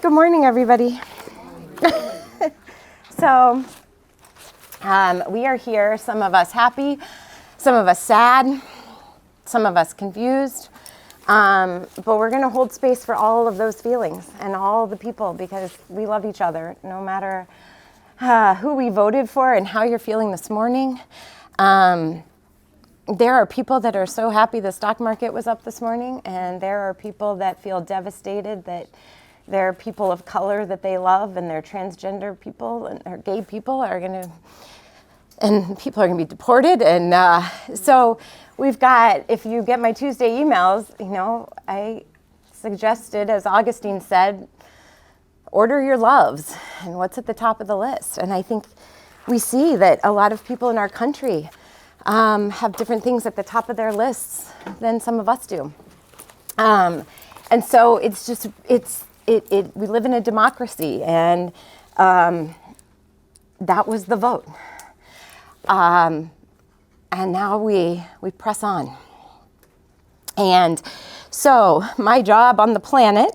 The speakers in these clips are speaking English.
Good morning, everybody. So, we are here, some of us happy, some of us sad, some of us confused, but we're going to hold space for all of those feelings and all the people because we love each other, no matter who we voted for and how you're feeling this morning. There are people that are so happy the stock market was up this morning, and there are people that feel devastated that there are people of color that they love, and they're transgender people and or gay people are going to, and people are going to be deported. And so we've got, if you get my Tuesday emails, I suggested, as Augustine said, order your loves and what's at the top of the list. And I think we see that a lot of people in our country have different things at the top of their lists than some of us do. And so it's just, we live in a democracy, and that was the vote. And now we press on. And so my job on the planet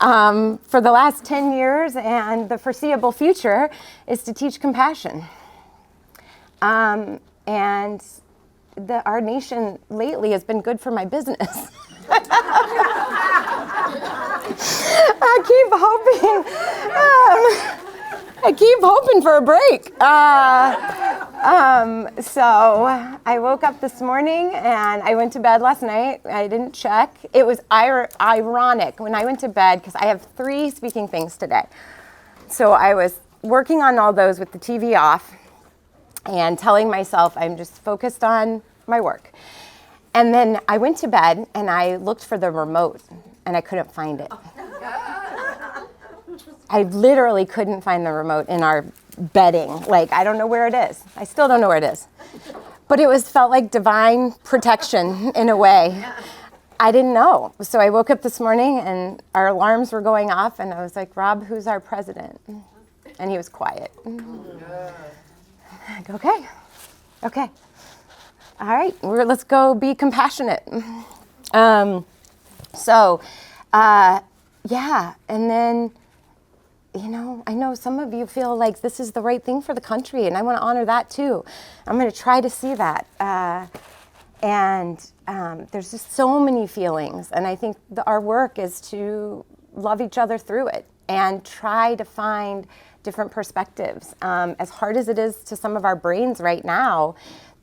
for the last 10 years and the foreseeable future is to teach compassion. And our nation lately has been good for my business. I keep hoping for a break. So I woke up this morning and I went to bed last night. I didn't check. It was ironic when I went to bed because I have 3 speaking things today. So I was working on all those with the TV off and telling myself I'm just focused on my work. And then I went to bed and I looked for the remote and I couldn't find it. I literally couldn't find the remote in our bedding. Like, I don't know where it is. I still don't know where it is. But it felt like divine protection in a way. I didn't know. So I woke up this morning and our alarms were going off and I was like, Rob, who's our president? And he was quiet. I go, okay. All right, let's go be compassionate. And then, I know some of you feel like this is the right thing for the country, and I want to honor that too. I'm going to try to see that. There's just so many feelings, and I think our work is to love each other through it and try to find different perspectives. As hard as it is to some of our brains right now,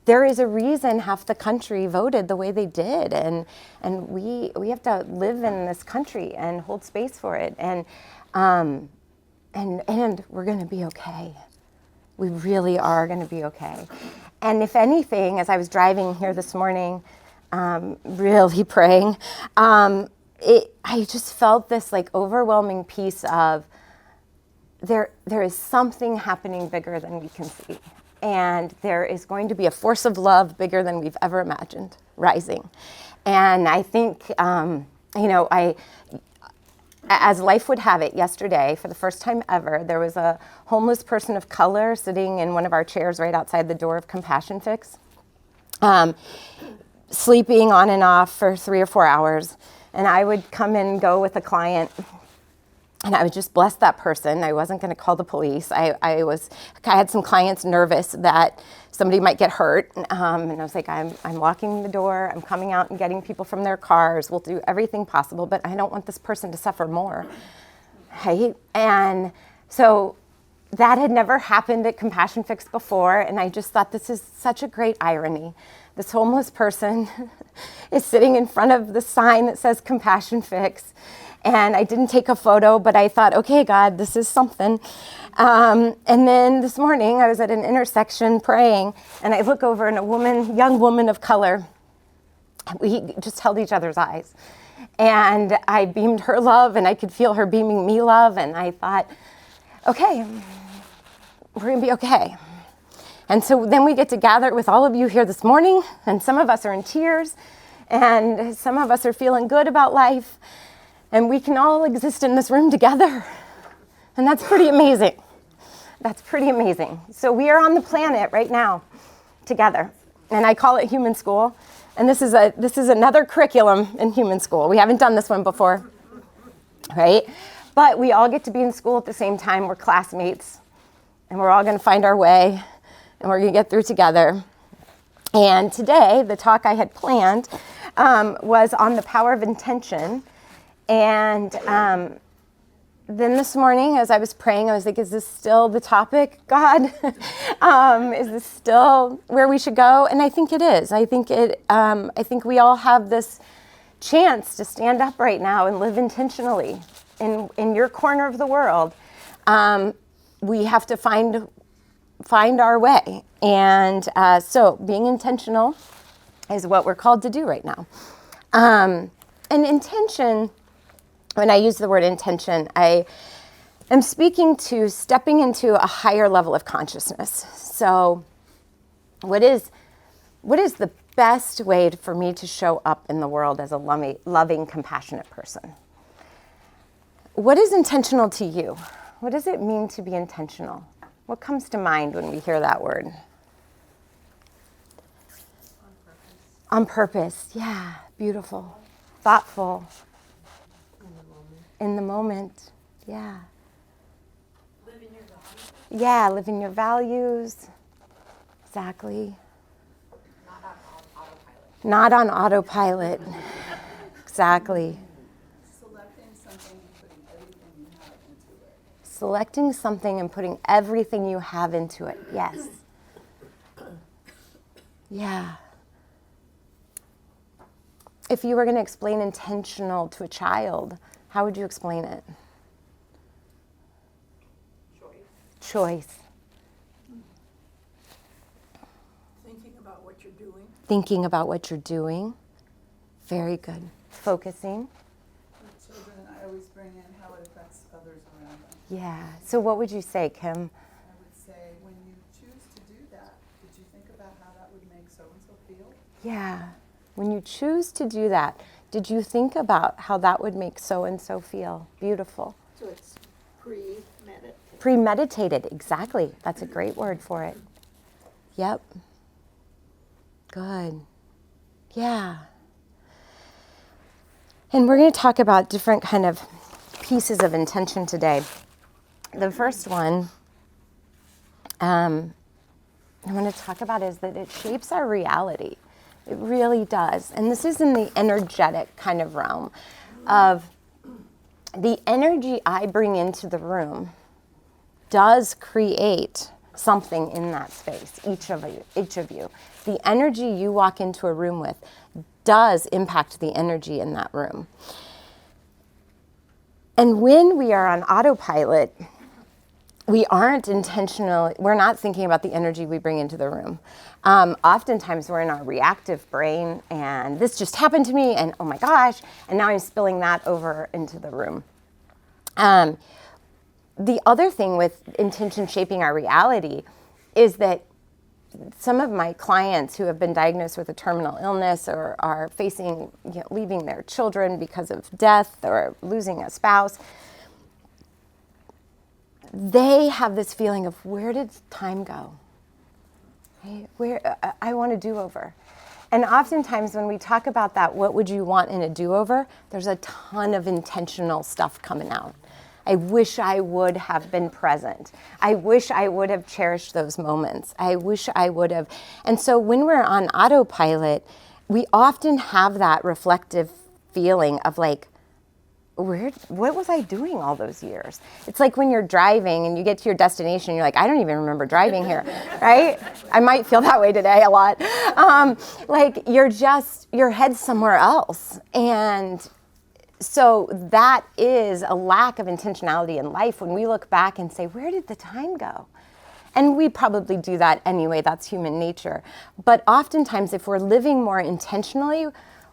there is a reason half the country voted the way they did, and we have to live in this country and hold space for it, and we're going to be okay. We really are going to be okay. And if anything, as I was driving here this morning, really praying, I just felt this like overwhelming piece of there is something happening bigger than we can see. And there is going to be a force of love bigger than we've ever imagined rising. And I think, as life would have it, yesterday, for the first time ever, there was a homeless person of color sitting in one of our chairs right outside the door of Compassion Fix, sleeping on and off for 3 or 4 hours. And I would come and go with a client, and I would just bless that person. I wasn't going to call the police. I had some clients nervous that somebody might get hurt, and I was like, I'm locking the door. I'm coming out and getting people from their cars. We'll do everything possible, but I don't want this person to suffer more, right? And so that had never happened at Compassion Fix before, and I just thought this is such a great irony. This homeless person is sitting in front of the sign that says Compassion Fix. And I didn't take a photo, but I thought, okay, God, this is something. And then this morning, I was at an intersection praying, and I look over, and young woman of color, we just held each other's eyes. And I beamed her love, and I could feel her beaming me love, and I thought, okay, we're going to be okay. And so then we get to gather with all of you here this morning, and some of us are in tears, and some of us are feeling good about life. And we can all exist in this room together. And that's pretty amazing. That's pretty amazing. So we are on the planet right now together. And I call it human school. And this is another curriculum in human school. We haven't done this one before, right? But we all get to be in school at the same time. We're classmates, and we're all going to find our way, and we're going to get through together. And today, the talk I had planned was on the power of intention. And then this morning, as I was praying, I was like, is this still the topic, God? Is this still where we should go? And I think it is. I think we all have this chance to stand up right now and live intentionally in your corner of the world. We have to find our way. And so being intentional is what we're called to do right now. And intention, when I use the word intention, I am speaking to stepping into a higher level of consciousness. So what is the best way for me to show up in the world as a loving, compassionate person? What is intentional to you? What does it mean to be intentional? What comes to mind when we hear that word? On purpose. Yeah, beautiful, thoughtful. In the moment. Yeah. Living your values. Yeah, living your values. Exactly. Not on autopilot. Exactly. Selecting something and putting everything you have into it. Yes. Yeah. If you were going to explain intentional to a child, how would you explain it? Choice. Thinking about what you're doing. Thinking about what you're doing. Very good. Focusing. For children, I always bring in how it affects others around them. Yeah. So what would you say, Kim? I would say, when you choose to do that, did you think about how that would make so-and-so feel? Yeah. When you choose to do that, did you think about how that would make so-and-so feel? Beautiful. So it's premeditated. Premeditated, exactly. That's a great word for it. Yep. Good. Yeah. And we're going to talk about different kind of pieces of intention today. The first one I want to talk about is that it shapes our reality. It really does. And this is in the energetic kind of realm of the energy I bring into the room does create something in that space, each of you. The energy you walk into a room with does impact the energy in that room. And when we are on autopilot, we aren't intentional, we're not thinking about the energy we bring into the room. Oftentimes we're in our reactive brain and this just happened to me and oh my gosh, and now I'm spilling that over into the room. The other thing with intention shaping our reality is that some of my clients who have been diagnosed with a terminal illness or are facing, leaving their children because of death or losing a spouse, they have this feeling of where did time go? Right? I want a do-over. And oftentimes when we talk about that, what would you want in a do-over? There's a ton of intentional stuff coming out. I wish I would have been present. I wish I would have cherished those moments. I wish I would have. And so when we're on autopilot, we often have that reflective feeling of like, what was I doing all those years? It's like when you're driving and you get to your destination, you're like, I don't even remember driving here, right? I might feel that way today a lot. Like your head's somewhere else. And so that is a lack of intentionality in life when we look back and say, where did the time go? And we probably do that anyway, that's human nature. But oftentimes if we're living more intentionally,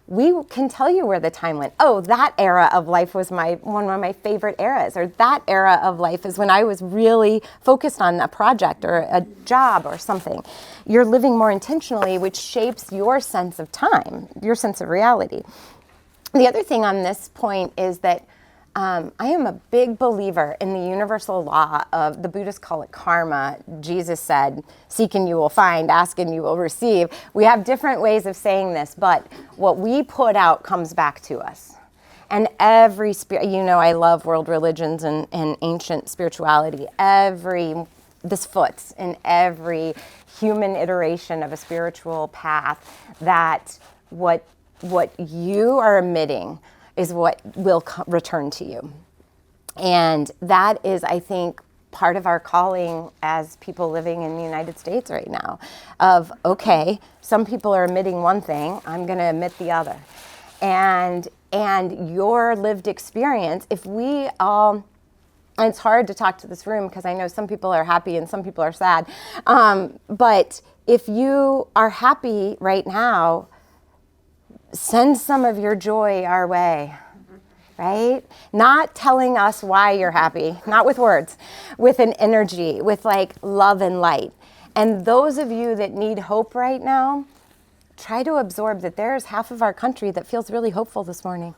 we can tell you where the time went. Oh, that era of life was one of my favorite eras, or that era of life is when I was really focused on a project or a job or something. You're living more intentionally, which shapes your sense of time, your sense of reality. The other thing on this point is that I am a big believer in the universal law of, the Buddhists call it karma. Jesus said, seek and you will find, ask and you will receive. We have different ways of saying this, but what we put out comes back to us. And every spirit, I love world religions and ancient spirituality. This foots in every human iteration of a spiritual path that what you are emitting is what will return to you. And that is, I think, part of our calling as people living in the United States right now of, okay, some people are emitting one thing, I'm going to emit the other. And your lived experience, if we all, and it's hard to talk to this room because I know some people are happy and some people are sad, but if you are happy right now, send some of your joy our way. Right? Not telling us why you're happy, not with words, with an energy, with like love and light. And those of you that need hope right now, try to absorb that there's half of our country that feels really hopeful this morning.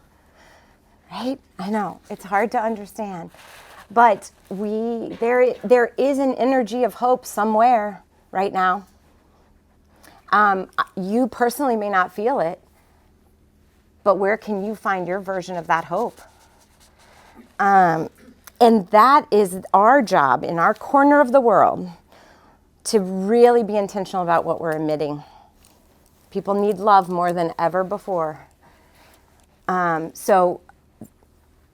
Right? I know, it's hard to understand. But there is an energy of hope somewhere right now. You personally may not feel it, but where can you find your version of that hope? And that is our job in our corner of the world, to really be intentional about what we're emitting. People need love more than ever before. So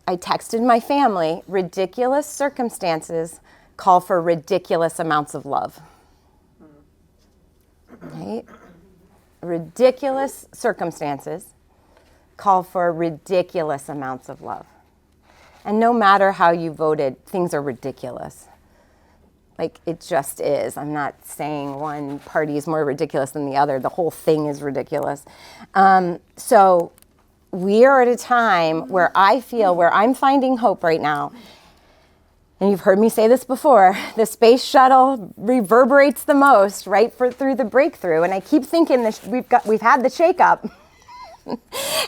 I texted my family, ridiculous circumstances call for ridiculous amounts of love. Right? Ridiculous circumstances call for ridiculous amounts of love. And no matter how you voted, things are ridiculous. Like, it just is. I'm not saying one party is more ridiculous than the other. The whole thing is ridiculous. So we are at a time where I'm finding hope right now. And you've heard me say this before, the space shuttle reverberates the most right through the breakthrough. And I keep thinking that we've had the shakeup.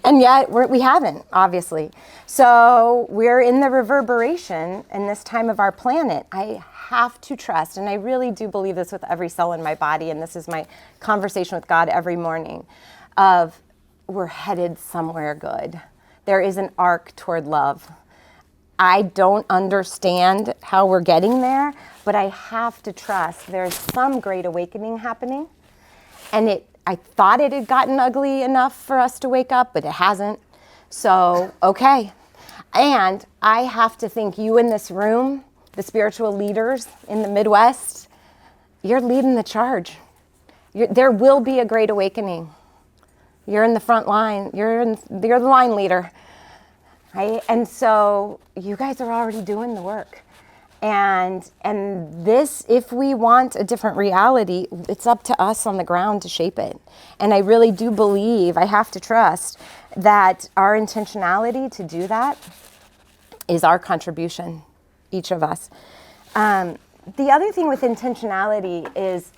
And yet we haven't, obviously. So we're in the reverberation in this time of our planet. I have to trust, and I really do believe this with every cell in my body, and this is my conversation with God every morning, of we're headed somewhere good. There is an arc toward love. I don't understand how we're getting there, but I have to trust there's some great awakening happening. And I thought it had gotten ugly enough for us to wake up, but it hasn't. So, okay. And I have to think you in this room, the spiritual leaders in the Midwest, you're leading the charge. There will be a great awakening. You're in the front line. You're the line leader. Right? And so you guys are already doing the work. And this, if we want a different reality, it's up to us on the ground to shape it. And I really do believe, I have to trust, that our intentionality to do that is our contribution, each of us. The other thing with intentionality is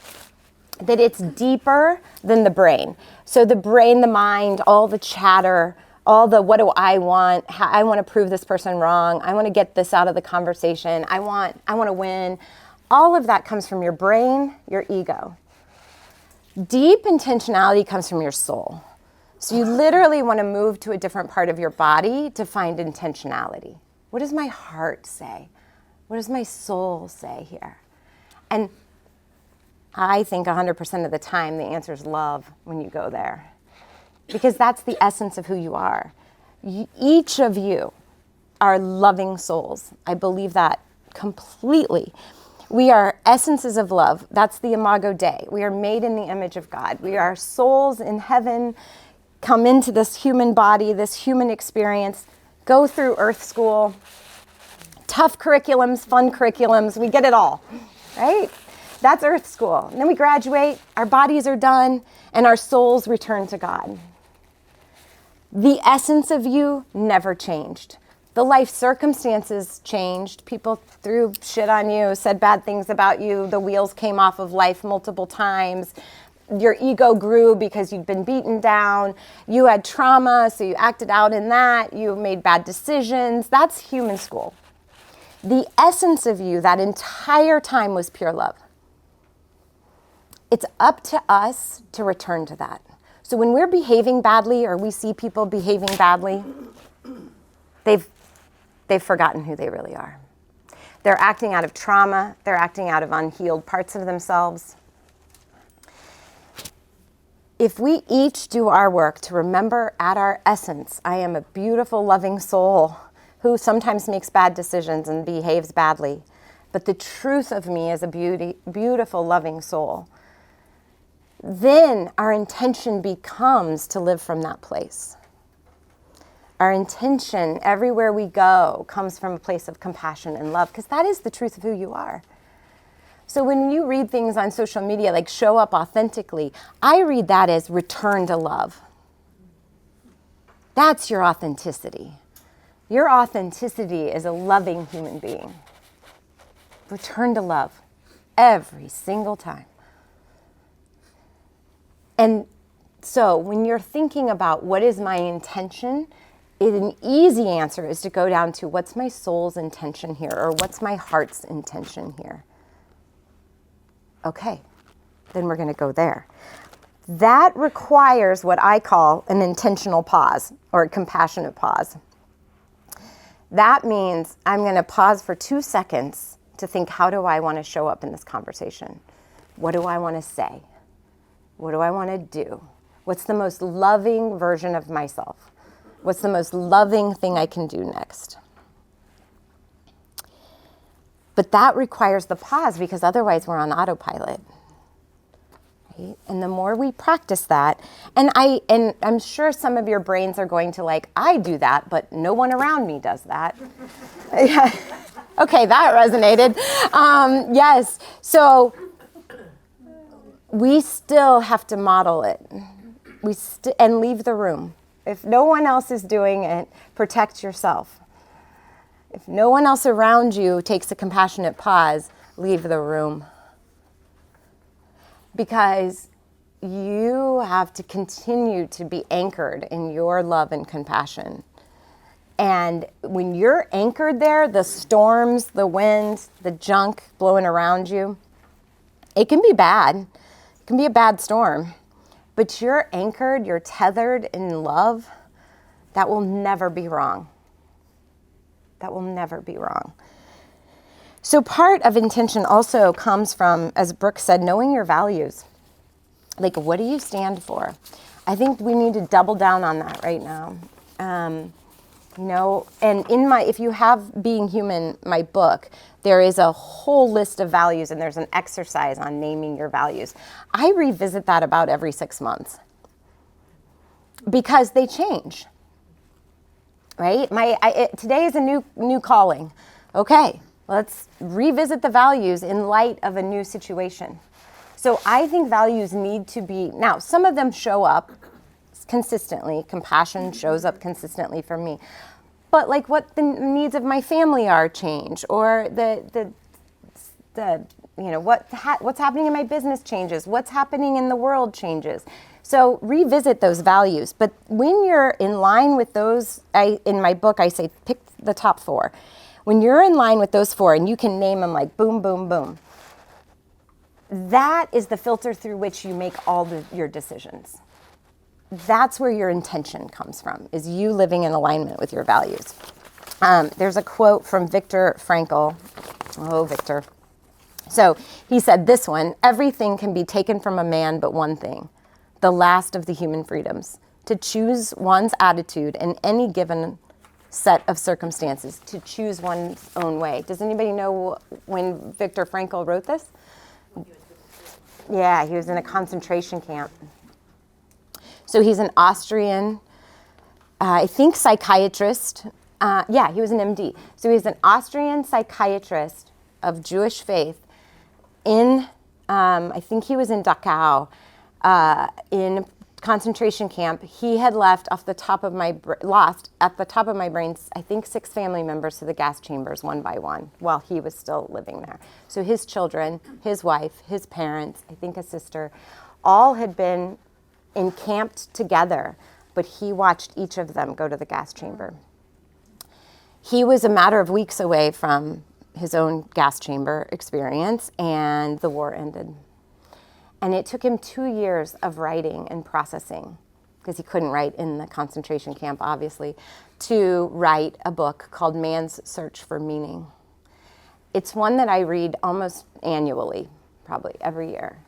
that it's deeper than the brain. So the brain, the mind, all the chatter, all the what do I want, I want to prove this person wrong, I want to get this out of the conversation, I want to win. All of that comes from your brain, your ego. Deep intentionality comes from your soul. So you literally want to move to a different part of your body to find intentionality. What does my heart say? What does my soul say here? And I think 100% of the time the answer is love when you go there. Because that's the essence of who you are. Each of you are loving souls. I believe that completely. We are essences of love. That's the Imago Dei. We are made in the image of God. We are souls in heaven, come into this human body, this human experience, go through earth school, tough curriculums, fun curriculums, we get it all, right? That's earth school. And then we graduate, our bodies are done, and our souls return to God. The essence of you never changed. The life circumstances changed. People threw shit on you, said bad things about you. The wheels came off of life multiple times. Your ego grew because you'd been beaten down. You had trauma, so you acted out in that. You made bad decisions. That's human school. The essence of you that entire time was pure love. It's up to us to return to that. So when we're behaving badly or we see people behaving badly, they've forgotten who they really are. They're acting out of trauma. They're acting out of unhealed parts of themselves. If we each do our work to remember at our essence, I am a beautiful, loving soul who sometimes makes bad decisions and behaves badly, but the truth of me is a beautiful, loving soul, then our intention becomes to live from that place. Our intention everywhere we go comes from a place of compassion and love, because that is the truth of who you are. So when you read things on social media like show up authentically, I read that as return to love. That's your authenticity. Your authenticity is a loving human being. Return to love every single time. And so when you're thinking about what is my intention, an easy answer is to go down to what's my soul's intention here, or what's my heart's intention here. Okay, then we're going to go there. That requires what I call an intentional pause, or a compassionate pause. That means I'm going to pause for 2 seconds to think, how do I want to show up in this conversation? What do I want to say? What do I want to do? What's the most loving version of myself? What's the most loving thing I can do next? But that requires the pause, because otherwise we're on autopilot. Right? And the more we practice that, and I'm sure some of your brains are going to like, I do that, but no one around me does that. Yeah. Okay, that resonated. Yes, so we still have to model it. And leave the room. If no one else is doing it, protect yourself. If no one else around you takes a compassionate pause, leave the room. Because you have to continue to be anchored in your love and compassion. And when you're anchored there, the storms, the winds, the junk blowing around you, it can be bad. It can be a bad storm. But you're anchored, you're tethered in love, that will never be wrong. That will never be wrong. So part of intention also comes from, as Brooke said, knowing your values. Like, what do you stand for? I think we need to double down on that right now. And if you have Being Human, my book, there is a whole list of values, and there's an exercise on naming your values. I revisit that about every 6 months because they change, right? Today is a new calling. Okay, let's revisit the values in light of a new situation. So I think values need to be, now some of them show up consistently. Compassion shows up consistently for me. But like what the needs of my family are change, or what's happening in my business changes, what's happening in the world changes. So revisit those values. But when you're in line with those, in my book I say pick the top 4. When you're in line with those 4 and you can name them like boom, boom, boom, that is the filter through which you make all your decisions. That's where your intention comes from, is you living in alignment with your values. There's a quote from Viktor Frankl. Oh, Viktor. So he said this one: everything can be taken from a man but one thing, the last of the human freedoms, to choose one's attitude in any given set of circumstances, to choose one's own way. Does anybody know when Viktor Frankl wrote this? Yeah, he was in a concentration camp. So he's an Austrian, I think psychiatrist. He was an MD. So he's an Austrian psychiatrist of Jewish faith in, I think he was in Dachau, in a concentration camp. He had lost at the top of my brain, I think 6 family members to the gas chambers one by one while he was still living there. So his children, his wife, his parents, I think a sister, all had been encamped together, but he watched each of them go to the gas chamber. He was a matter of weeks away from his own gas chamber experience, and the war ended. And it took him 2 years of writing and processing because he couldn't write in the concentration camp, obviously, to write a book called Man's Search for Meaning. It's one that I read almost annually, probably every year.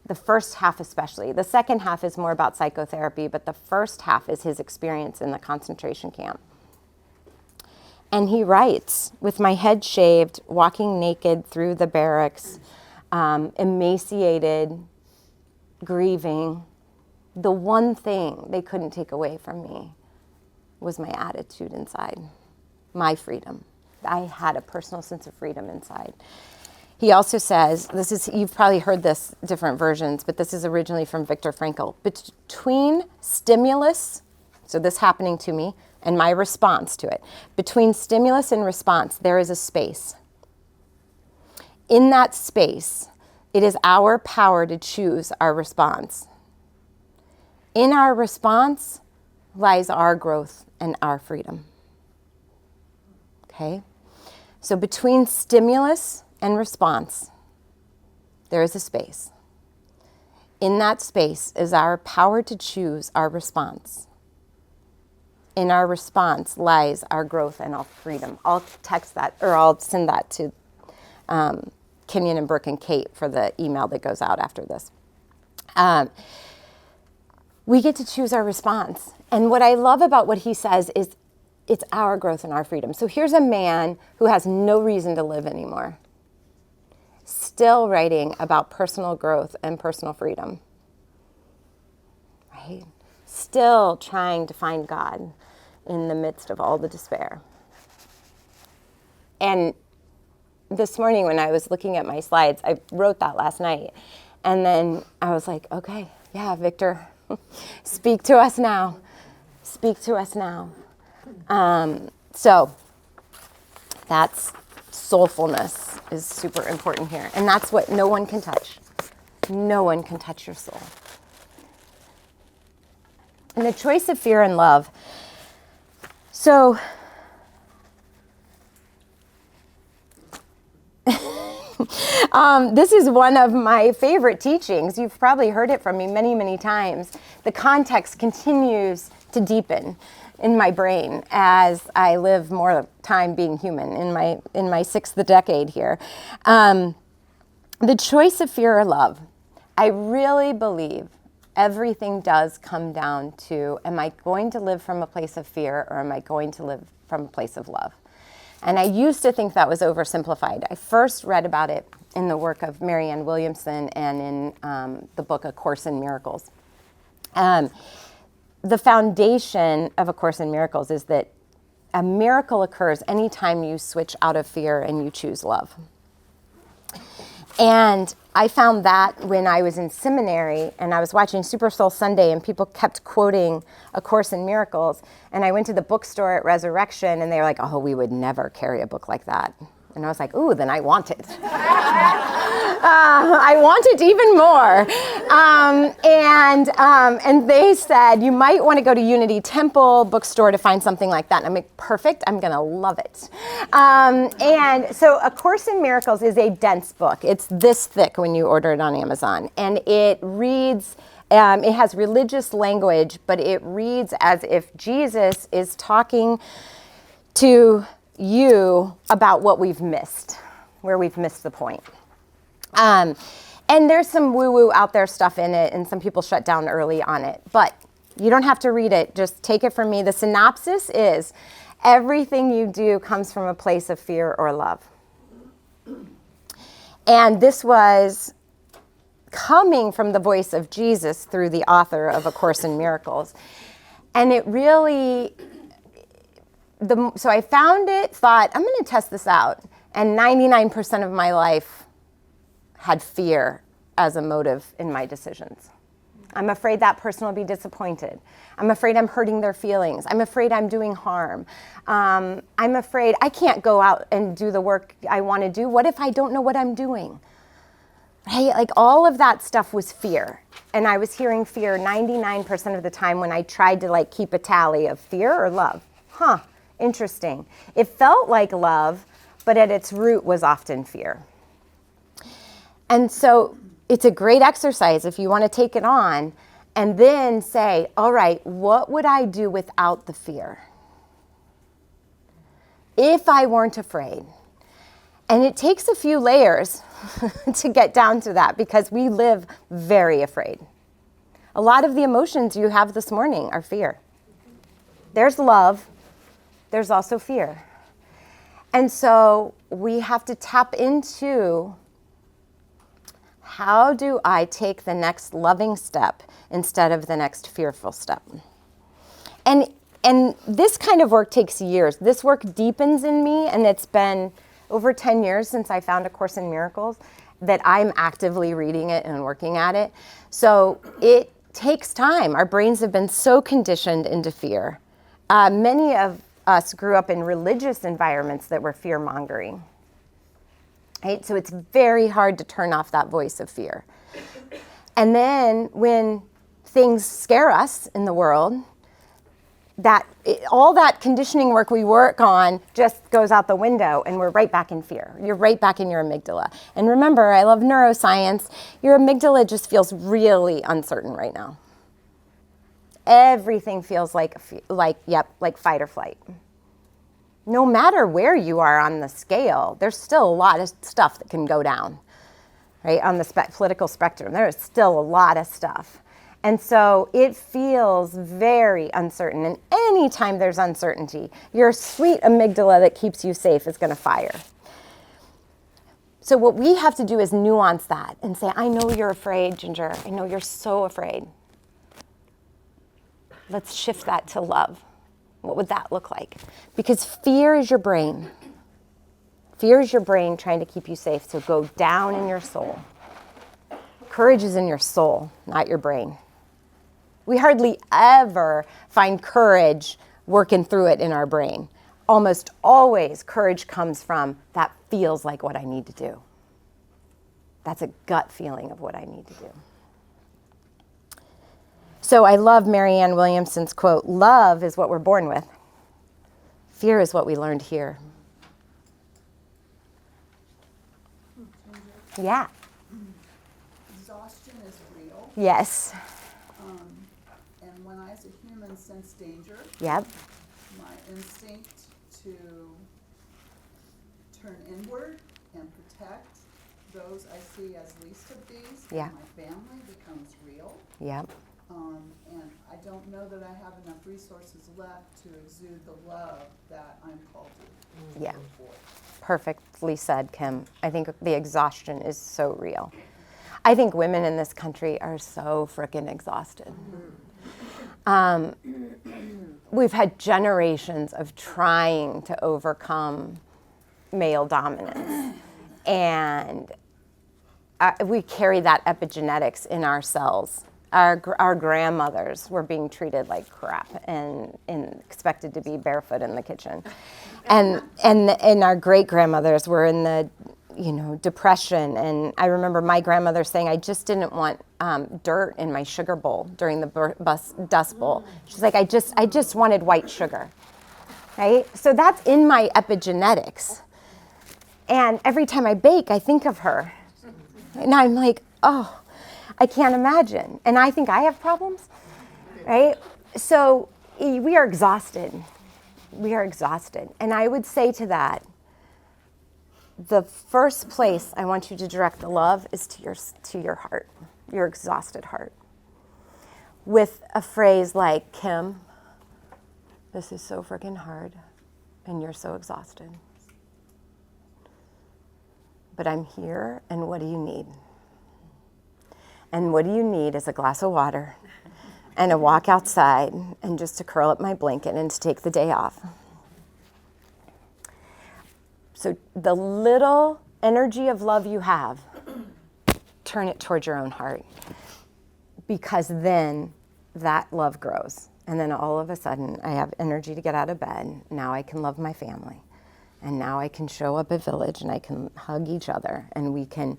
The first half especially. The second half is more about psychotherapy, but the first half is his experience in the concentration camp. And he writes, with my head shaved, walking naked through the barracks, emaciated, grieving, the one thing they couldn't take away from me was my attitude inside, my freedom. I had a personal sense of freedom inside. He also says, you've probably heard this different versions, but this is originally from Viktor Frankl. Between stimulus, so this happening to me, and my response to it, between stimulus and response, there is a space. In that space, it is our power to choose our response. In our response lies our growth and our freedom. Okay? So between stimulus and response, there is a space. In that space is our power to choose our response. In our response lies our growth and our freedom. I'll text that, or I'll send that to Kenyon and Brooke and Kate for the email that goes out after this. We get to choose our response. And what I love about what he says is it's our growth and our freedom. So here's a man who has no reason to live anymore, still writing about personal growth and personal freedom, right? Still trying to find God in the midst of all the despair. And this morning when I was looking at my slides, I wrote that last night. And then I was like, okay, yeah, Victor, speak to us now. Speak to us now. So that's soulfulness is super important here. And that's what no one can touch. No one can touch your soul. And the choice of fear and love. So this is one of my favorite teachings. You've probably heard it from me many, many times. The context continues to deepen in my brain as I live more time being human in my sixth decade here. The choice of fear or love. I really believe everything does come down to, am I going to live from a place of fear or am I going to live from a place of love? And I used to think that was oversimplified. I first read about it in the work of Marianne Williamson and in the book A Course in Miracles. The foundation of A Course in Miracles is that a miracle occurs anytime you switch out of fear and you choose love. And I found that when I was in seminary and I was watching Super Soul Sunday and people kept quoting A Course in Miracles, and I went to the bookstore at Resurrection and they were like, oh, we would never carry a book like that. And I was like, ooh, then I want it. I want it even more. And they said, you might want to go to Unity Temple bookstore to find something like that. And I'm like, perfect, I'm going to love it. And so A Course in Miracles is a dense book. It's this thick when you order it on Amazon. And it reads, it has religious language, but it reads as if Jesus is talking to you about what we've missed, where we've missed the point. And there's some woo-woo out there stuff in it, and some people shut down early on it. But you don't have to read it. Just take it from me. The synopsis is, everything you do comes from a place of fear or love. And this was coming from the voice of Jesus through the author of A Course in Miracles. And it really... So I found it, thought, I'm going to test this out. And 99% of my life had fear as a motive in my decisions. I'm afraid that person will be disappointed. I'm afraid I'm hurting their feelings. I'm afraid I'm doing harm. I'm afraid I can't go out and do the work I want to do. What if I don't know what I'm doing? Right? Like all of that stuff was fear. And I was hearing fear 99% of the time when I tried to keep a tally of fear or love. Interesting. It felt like love, but at its root was often fear. And so it's a great exercise if you want to take it on And then say, all right, what would I do without the fear? If I weren't afraid. And it takes a few layers to get down to that because we live very afraid. A lot of the emotions you have this morning are fear. There's love, there's also fear. And so we have to tap into, how do I take the next loving step instead of the next fearful step? And this kind of work takes years. This work deepens in me, and it's been over 10 years since I found A Course in Miracles that I'm actively reading it and working at it. So it takes time. Our brains have been so conditioned into fear. Many of us grew up in religious environments that were fear-mongering. Right? So it's very hard to turn off that voice of fear. And then when things scare us in the world, all that conditioning work we work on just goes out the window, and we're right back in fear. You're right back in your amygdala. And remember, I love neuroscience. Your amygdala just feels really uncertain right now. Everything feels like fight or flight. No matter where you are on the scale, there's still a lot of stuff that can go down, right? On the political spectrum, there is still a lot of stuff. And so it feels very uncertain. And anytime there's uncertainty, your sweet amygdala that keeps you safe is going to fire. So what we have to do is nuance that and say, I know you're afraid, Ginger. I know you're so afraid. Let's shift that to love. What would that look like? Because fear is your brain. Fear is your brain trying to keep you safe. So go down in your soul. Courage is in your soul, not your brain. We hardly ever find courage working through it in our brain. Almost always courage comes from, that feels like what I need to do. That's a gut feeling of what I need to do. So I love Marianne Williamson's quote, love is what we're born with. Fear is what we learned here. Yeah. Exhaustion is real. Yes. And when I, as a human, sense danger, Yep. my instinct to turn inward and protect those I see as least of these Yeah. in my family becomes real. Yep. And I don't know that I have enough resources left to exude the love that I'm called to. Yeah. go forth. Perfectly said, Kim. I think the exhaustion is so real. I think women in this country are so frickin' exhausted. We've had generations of trying to overcome male dominance. And we carry that epigenetics in our cells. Our grandmothers were being treated like crap and expected to be barefoot in the kitchen. And our great-grandmothers were in the, depression. And I remember my grandmother saying, I just didn't want dirt in my sugar bowl during the dust bowl. She's like, I just wanted white sugar, right? So that's in my epigenetics. And every time I bake, I think of her. And I'm like, oh, I can't imagine. And I think I have problems, right? So we are exhausted. We are exhausted. And I would say to that, the first place I want you to direct the love is to your heart, your exhausted heart. With a phrase like, Kim, this is so freaking hard, and you're so exhausted. But I'm here, and what do you need? And what do you need is a glass of water and a walk outside and just to curl up my blanket and to take the day off. So the little energy of love you have, turn it towards your own heart. Because then that love grows. And then all of a sudden, I have energy to get out of bed. Now I can love my family. And now I can show up at Village and I can hug each other and we can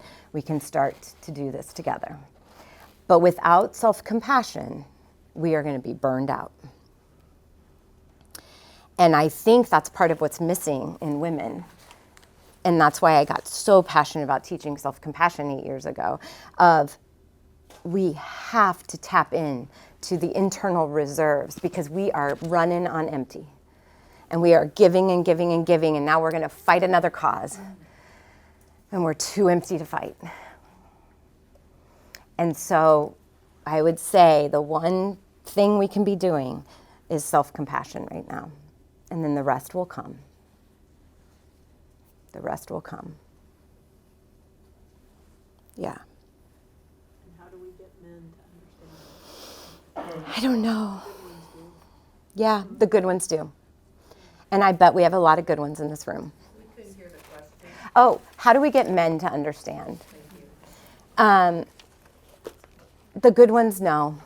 start to do this together. But without self-compassion, we are going to be burned out. And I think that's part of what's missing in women. And that's why I got so passionate about teaching self-compassion 8 years ago, of we have to tap in to the internal reserves because we are running on empty. And we are giving and giving and giving, and now we're going to fight another cause. And we're too empty to fight. And so I would say the one thing we can be doing is self-compassion right now. And then the rest will come. The rest will come. Yeah. And how do we get men to understand? I don't know. Good ones do. Yeah, the good ones do. And I bet we have a lot of good ones in this room. We couldn't hear the question. Oh, how do we get men to understand? The good ones know.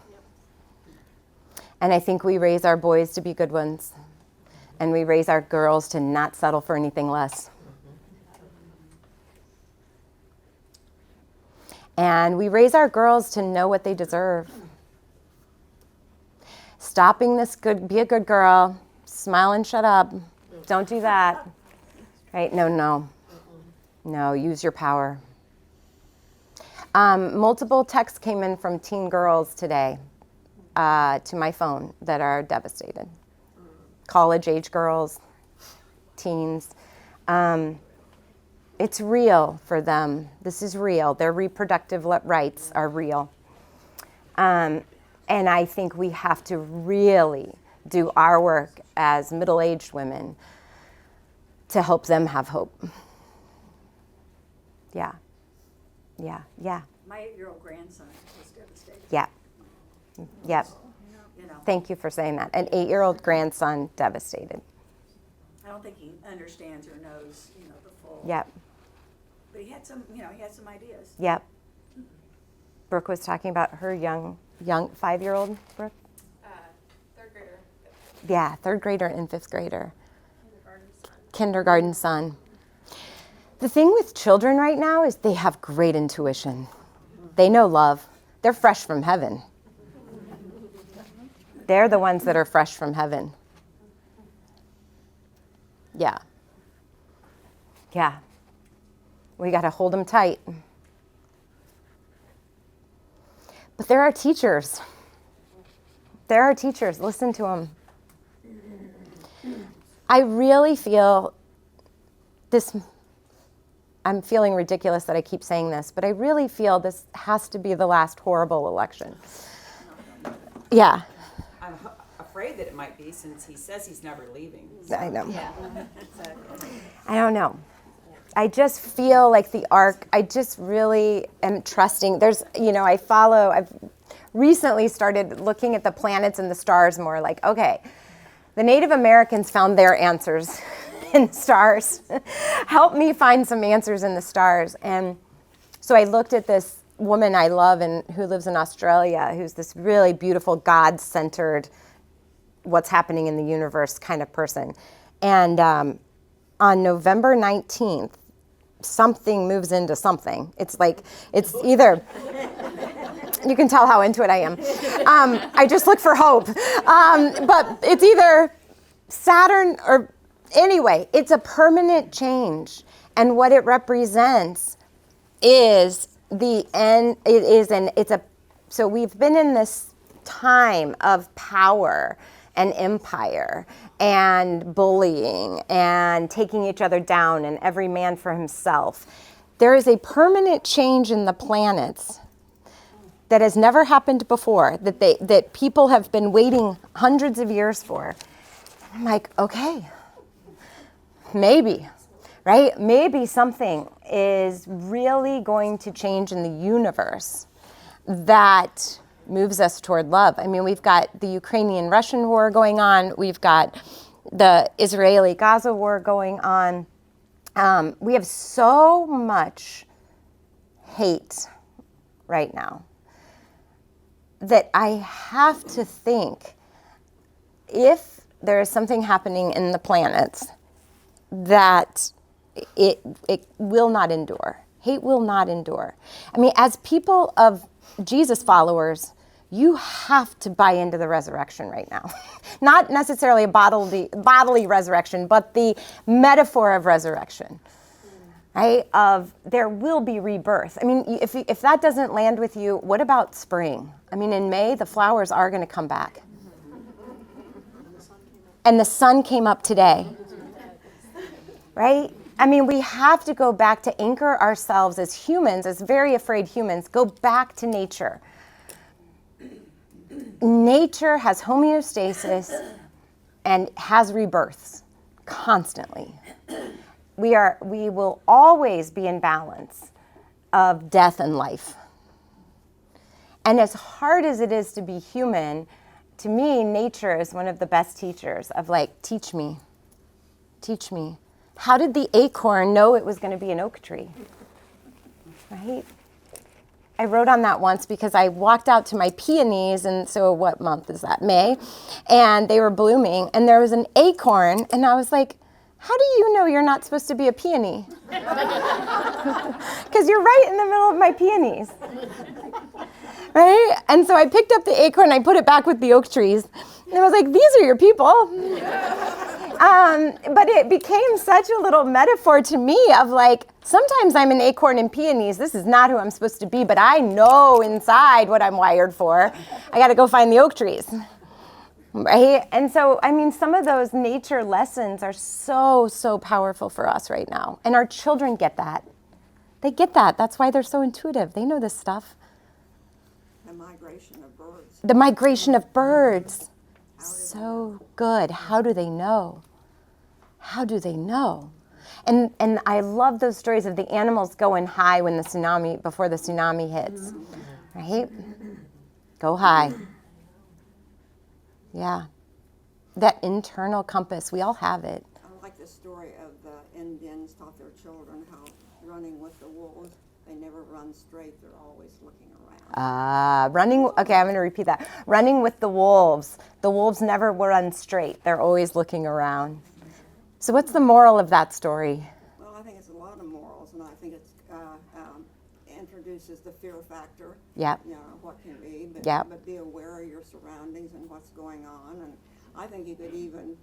And I think we raise our boys to be good ones. And we raise our girls to not settle for anything less. And we raise our girls to know what they deserve. Stopping this be a good girl, smile and shut up. Don't do that. Right? No. No, use your power. Multiple texts came in from teen girls today to my phone that are devastated. College-age girls, teens. It's real for them. This is real. Their reproductive rights are real. And I think we have to really do our work as middle-aged women to help them have hope. Yeah. My 8-year-old grandson was devastated. Yeah. Yep. You know, Thank you for saying that. An 8-year-old grandson devastated. I don't think he understands or knows, the full. Yep. But he had some ideas. Yep. Brooke was talking about her young 5-year-old, Brooke? Third grader. Yeah, third grader and fifth grader. Kindergarten son. The thing with children right now is they have great intuition. They know love. They're fresh from heaven. They're the ones that are fresh from heaven. Yeah. We got to hold them tight. But there are teachers. Listen to them. I really feel this. I'm feeling ridiculous that I keep saying this, but I really feel this has to be the last horrible election. Yeah. I'm afraid that it might be, since he says he's never leaving. I know. Yeah, exactly. I don't know. I just feel like the arc, I just really am trusting. I've recently started looking at the planets and the stars more like, okay, the Native Americans found their answers in the stars. Help me find some answers in the stars. And so I looked at this woman I love and who lives in Australia, who's this really beautiful God-centered, what's happening in the universe kind of person. And on November 19th, something moves into something. It's either, you can tell how into it I am. I just look for hope. But it's either Saturn or, anyway, it's a permanent change. And what it represents is the end, so we've been in this time of power and empire and bullying and taking each other down and every man for himself. There is a permanent change in the planets that has never happened before, that people have been waiting hundreds of years for. I'm like, okay, maybe, right? Maybe something is really going to change in the universe that moves us toward love. I mean, we've got the Ukrainian-Russian war going on. We've got the Israeli-Gaza war going on. We have so much hate right now that I have to think, if there is something happening in the planets, that it will not endure. Hate will not endure. I mean, as people of Jesus followers, you have to buy into the resurrection right now. Not necessarily a bodily resurrection, but the metaphor of resurrection. right? Of there will be rebirth. I mean, if that doesn't land with you, what about spring? I mean, in May, the flowers are going to come back. And the sun came up today, right? I mean, we have to go back to anchor ourselves as humans, as very afraid humans, go back to nature. Nature has homeostasis and has rebirths constantly. We will always be in balance of death and life. And as hard as it is to be human, to me, nature is one of the best teachers of like, teach me. How did the acorn know it was going to be an oak tree? Right? I wrote on that once because I walked out to my peonies, and so what month is that? May. And they were blooming, and there was an acorn, and I was like, how do you know you're not supposed to be a peony? Because you're right in the middle of my peonies. Right? And so I picked up the acorn, I put it back with the oak trees, and I was like, these are your people. But it became such a little metaphor to me of like, sometimes I'm an acorn in peonies. This is not who I'm supposed to be, but I know inside what I'm wired for. I got to go find the oak trees. Right? And so, I mean, some of those nature lessons are so, so powerful for us right now. And our children get that. They get that. That's why they're so intuitive. They know this stuff. The migration of birds. The migration of birds. So good. How do they know? How do they know? And I love those stories of the animals going high when before the tsunami hits. Right? Go high. Yeah. That internal compass, we all have it. I like the story of the Indians taught their children how running with the wolves, they never run straight, they're always looking around. Okay, I'm going to repeat that. Running with the wolves. The wolves never run straight. They're always looking around. So what's the moral of that story? Well, I think it's a lot of morals, and I think it introduces the fear factor. Yep. You know, what can be, but, Yep. but be aware of your surroundings and what's going on. And I think you could even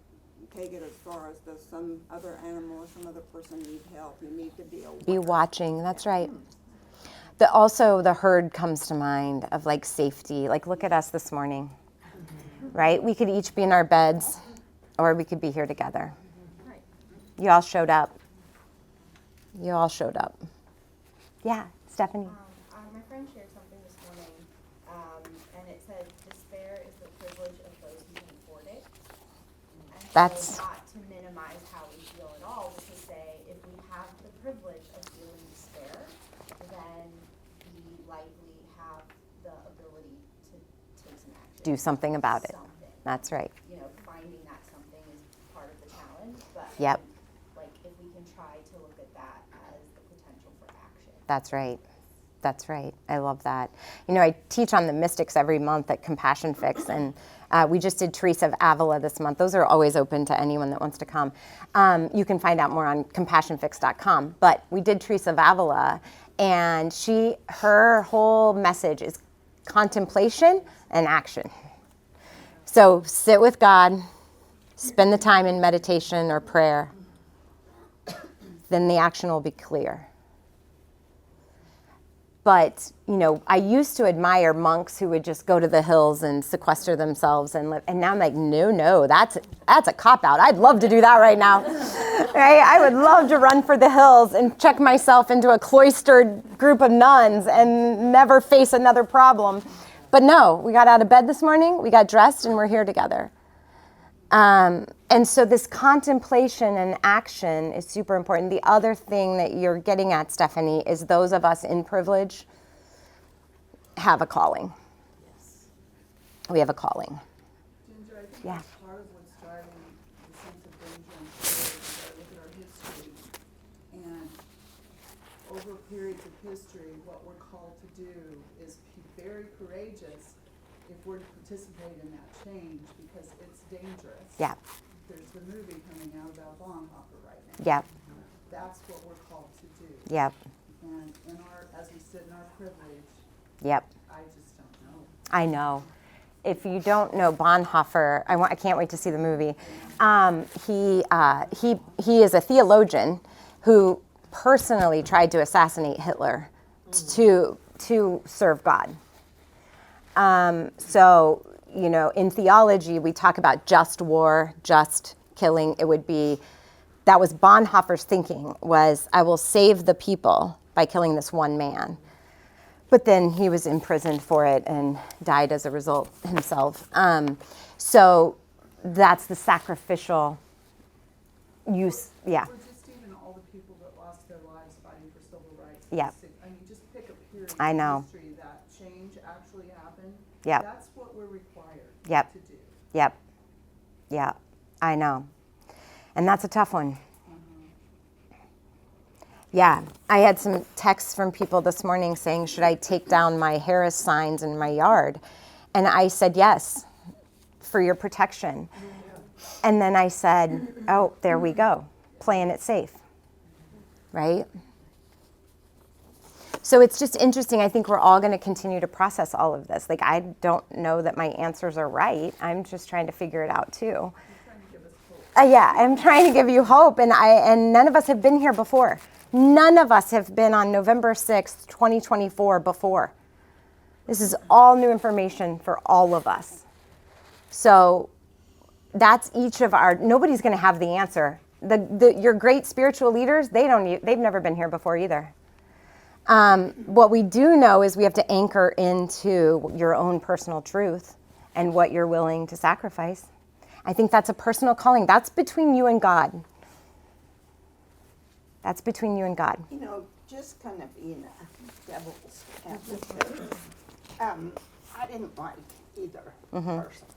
take it as far as does some other animal or some other person need help, you need to be aware. Be watching, that's right. Also, the herd comes to mind of like safety. Like, look at us this morning, right? We could each be in our beds, or we could be here together. You all showed up. You all showed up. Yeah, Stephanie. My friend shared something this morning, and it said, despair is the privilege of those who can afford it. And That's- so not to minimize how we feel at all, but to say, if we have the privilege of feeling despair, then we likely have the ability to take some action. Do something about it. Something. That's right. You know, finding that something is part of the challenge, but Yep. like if we can try to look at that as the potential for action. That's right. That's right. I love that. You know, I teach on the mystics every month at Compassion Fix, and we just did Teresa of Avila this month. Those are always open to anyone that wants to come. You can find out more on compassionfix.com. But we did Teresa of Avila, and her whole message is contemplation and action. So sit with God, spend the time in meditation or prayer, then the action will be clear. But, you know, I used to admire monks who would just go to the hills and sequester themselves and live. And now I'm like, no, that's a cop-out. I'd love to do that right now. Right? I would love to run for the hills and check myself into a cloistered group of nuns and never face another problem. But no, we got out of bed this morning, we got dressed, and we're here together. And so this contemplation and action is super important. The other thing that you're getting at, Stephanie, is those of us in privilege have a calling. Yes. We have a calling. Ginger, I think Yeah. that's part of what's driving the sense of danger and fear is that look at our history. And over periods of history, what we're called to do is be very courageous if we're to participate in that change because it's dangerous. Yeah. There's the movie coming out about Bonhoeffer right now. Yep. That's what we're called to do. Yep. And as we sit in our privilege, Yep. I just don't know. I know. If you don't know Bonhoeffer, I can't wait to see the movie. He is a theologian who personally tried to assassinate Hitler to serve God. So, you know, in theology, we talk about just war, just killing. It would be, that was Bonhoeffer's thinking, was I will save the people by killing this one man. But then he was imprisoned for it and died as a result himself. So that's the sacrificial use, yeah. Or just even all the people that lost their lives fighting for civil rights. Yeah. I mean, just pick a period I in know. history that change actually happened. Yep. That's what we're required Yep. to do. Yep. Yeah, I know. And that's a tough one. Yeah, I had some texts from people this morning saying, should I take down my Harris signs in my yard? And I said, yes, for your protection. And then I said, oh, there we go, playing it safe, right? So it's just interesting. I think we're all going to continue to process all of this. Like, I don't know that my answers are right. I'm just trying to figure it out too. Yeah, I'm trying to give you hope. And none of us have been here before. None of us have been on November 6th, 2024 before. This is all new information for all of us. So that's each of our, nobody's going to have the answer. Your great spiritual leaders, they've never been here before either. What we do know is we have to anchor into your own personal truth and what you're willing to sacrifice. I think that's a personal calling. That's between you and God. That's between you and God. You know, just kind of being a devil's advocate, I didn't like either person.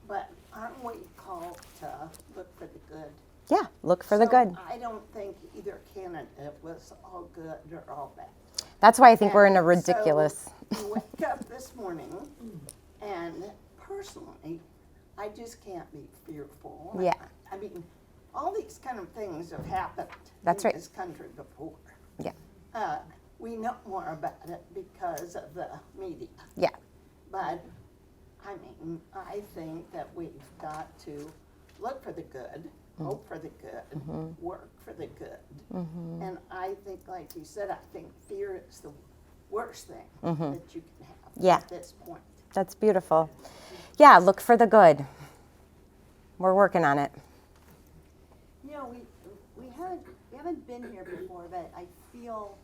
But aren't we called to look for the good? Yeah, look for the good. I don't think either candidate was all good or all bad. That's why I think we're in a And ridiculous. So you wake up this morning, and personally, I just can't be fearful. Yeah. I mean, all these kind of things have happened That's in right. this country before. Yeah. We know more about it because of the media. Yeah. But, I mean, I think that we've got to look for the good, hope for the good, work for the good. And I think, like you said, I think fear is the worst thing that you can have Yeah. at this point. That's beautiful. Yeah, look for the good. We're working on it. You know, we haven't been here before, but I feel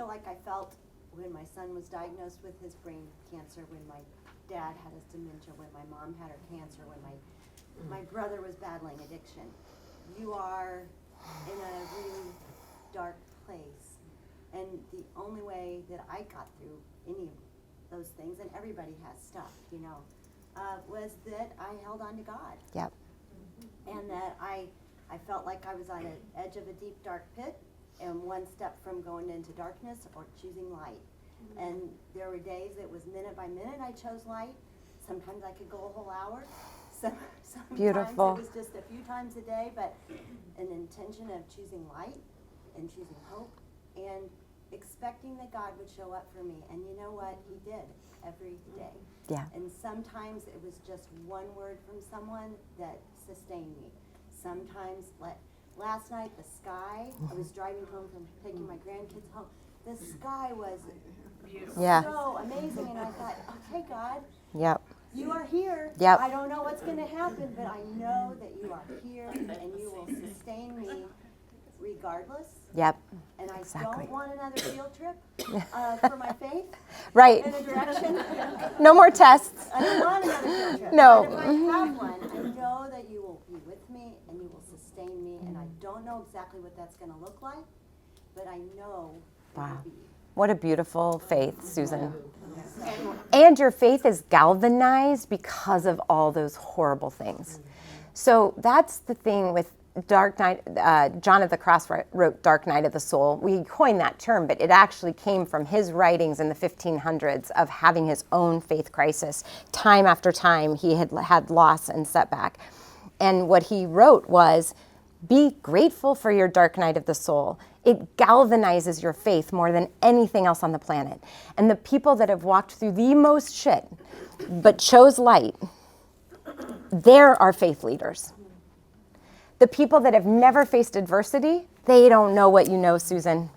like I felt when my son was diagnosed with his brain cancer, when my dad had his dementia, when my mom had her cancer, when my brother was battling addiction. You are in a really dark place, and the only way that I got through any of those things, and everybody has stuff, you know, was that I held on to God. Yep. And that I felt like I was on the edge of a deep, dark pit, and one step from going into darkness or choosing light. And there were days it was minute by minute I chose light. Sometimes I could go a whole hour. Sometimes Beautiful. it was just a few times a day, but an intention of choosing light and choosing hope and expecting that God would show up for me. And you know what? He did every day. Yeah. And sometimes it was just one word from someone that sustained me. Sometimes, like last night, the sky, I was driving home from taking my grandkids home. The sky was beautiful. Yeah. So amazing. And I thought, okay, God, Yep. you are here. Yep. I don't know what's going to happen, but I know that you are here and you will sustain me regardless. Yep. And I Exactly. don't want another field trip for my faith Right. in a direction. No more tests. I don't want another field trip. No. But if I have one, I know that you will be with me and you will sustain me. And I don't know exactly what that's going to look like, but I know it Wow. will be. What a beautiful faith, Susan. And your faith is galvanized because of all those horrible things. So that's the thing with Dark Night. John of the Cross wrote Dark Night of the Soul. We coined that term, but it actually came from his writings in the 1500s of having his own faith crisis. Time after time, he had loss and setback. And what he wrote was, be grateful for your dark night of the soul. It galvanizes your faith more than anything else on the planet. And the people that have walked through the most shit, but chose light, they're our faith leaders. The people that have never faced adversity, they don't know what you know, Susan.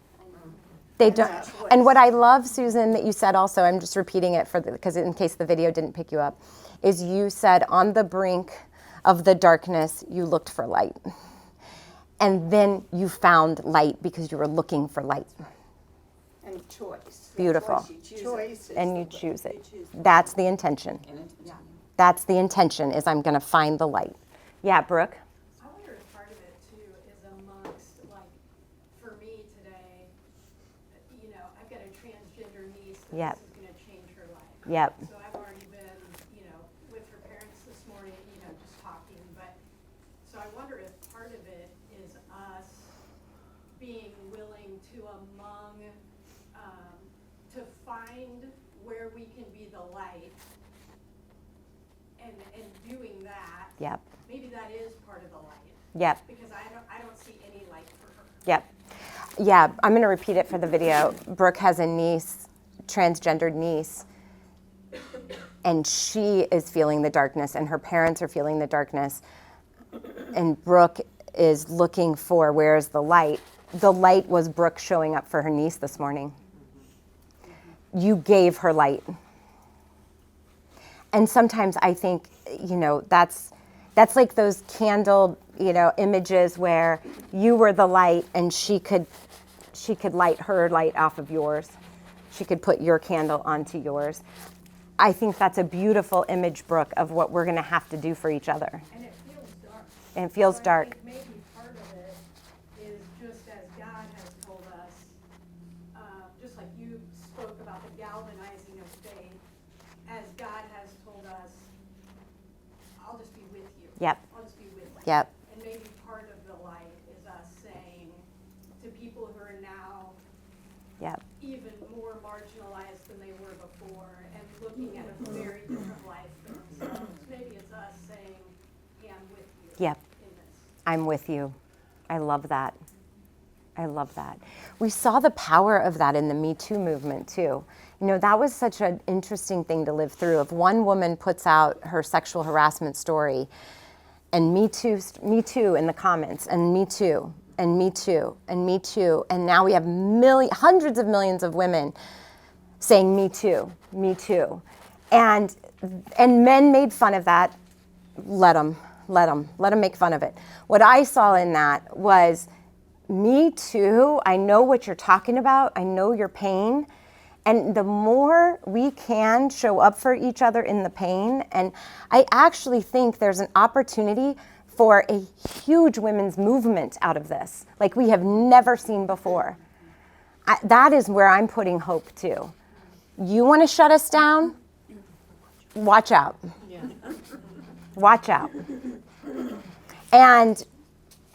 They don't. And what I love, Susan, that you said also, I'm just repeating it because in case the video didn't pick you up, is you said on the brink of the darkness, you looked for light. And then you found light because you were looking for light. And choice. Beautiful. Choice is And you the way. choose it. That's the intention. That's the intention, is I'm going to find the light. Yeah, Brooke? I wonder if part of it too is amongst, like, for me today, you know, I've got a transgender niece that Yep. this is gonna change her life. Yep. So I've already been, you know, with her parents this morning, you know, just talking, but, so I wonder if part of it is us being willing to to find where we can be the light, and doing that. Yep. Maybe that is part of the light, Yep. because I don't see any light for her. Yep. Yeah, I'm going to repeat it for the video. Brooke has a niece, transgendered niece, and she is feeling the darkness, and her parents are feeling the darkness. And Brooke is looking for where's the light. The light was Brooke showing up for her niece this morning. You gave her light. And sometimes I think, you know, that's like those candle, you know, images where you were the light and she could light her light off of yours. She could put your candle onto yours. I think that's a beautiful image, Brooke, of what we're going to have to do for each other. And it feels dark. And it feels So dark. I think maybe part of it is just as God has told us, just like you spoke about the galvanizing of faith, as God has told us, I'll just be with you. Yep. I'll just be with you. Yep. And maybe part of the light is us saying to people who are now Yep. even more marginalized than they were before and looking at a very different life for themselves, maybe it's us saying, hey, I'm with you Yep. in this. I'm with you. I love that. I love that. We saw the power of that in the Me Too movement too. You know, that was such an interesting thing to live through. If one woman puts out her sexual harassment story and Me Too in the comments, and Me Too, and Me Too, and Me Too, and now we have hundreds of millions of women saying Me Too, Me Too. And men made fun of that. Let them make fun of it. What I saw in that was, Me Too, I know what you're talking about, I know your pain, and the more we can show up for each other in the pain, and I actually think there's an opportunity for a huge women's movement out of this, like we have never seen before. That is where I'm putting hope too. You want to shut us down? Watch out. Watch out. And